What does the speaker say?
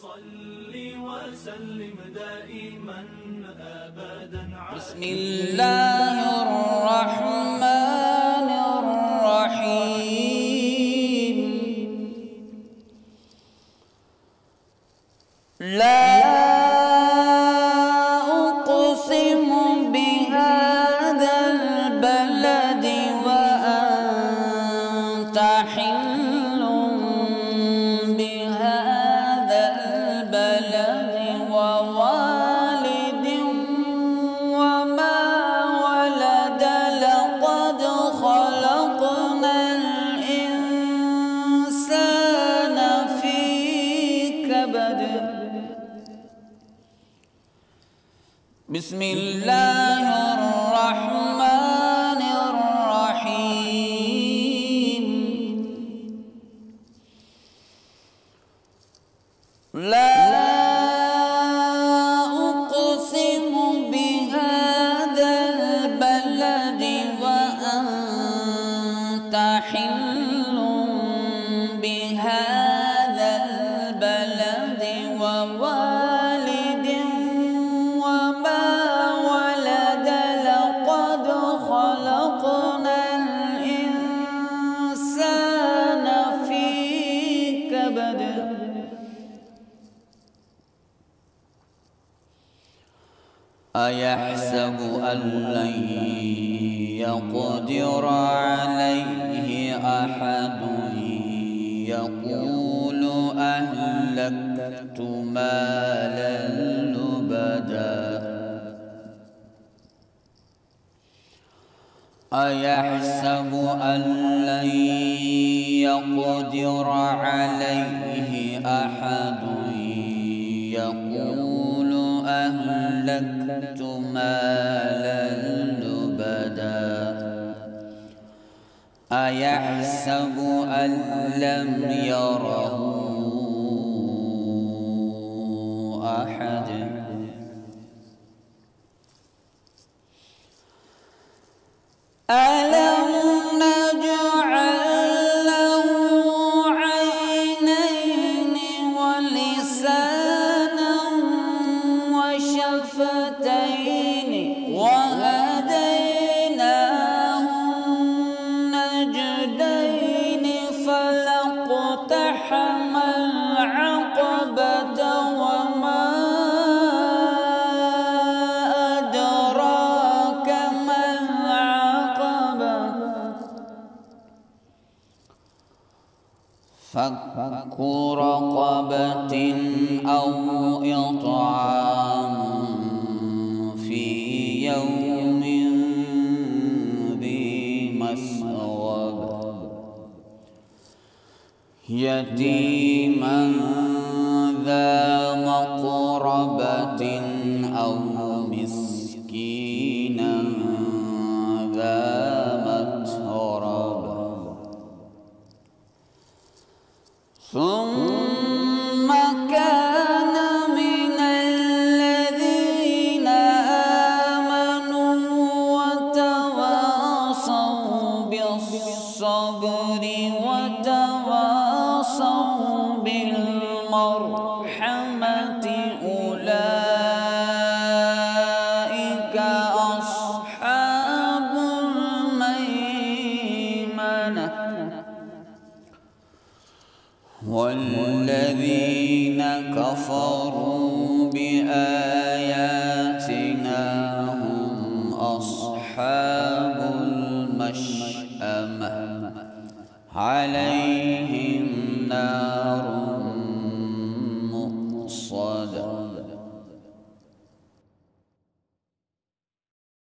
صل وسلم دائما أبدا بسم الله الرحمن الرحيم. لا أقسم بهذا البلد وأنت حل بهذا البلد ووالد وما ولد لقد خلقنا الإنسان في كبد. بسم الله الرحمن الرحيم. لا أقسم بهذا البلد وأنت حل بهذا البلد ووالد وما ولد لقد خلقنا الإنسان في كبد. أيحسب أن لن يقدر عليه أحد يقول أهلكت مالا لبدا. أيحسب أن لن يقدر عليه أحد يقول أهلكت مالا لبدا. أيحسب أن لم يره أحد. ألم نجعل له عينين ولسانا وشفتين وهديناه النجدين فلاقتحم العقبة وما أدراك ما العقبة. فك رقبة أو إطعام في يوم ذي مسغبة يتيما ذا مقربة أو مسكينا ذا متربة ثم كان من الذين آمنوا وتواصوا بالصبر وتواصوا بالمرحمة أولئك أصحاب الميمنة. والذين كفروا بآياتنا هم أصحاب المشأمة عليهم نار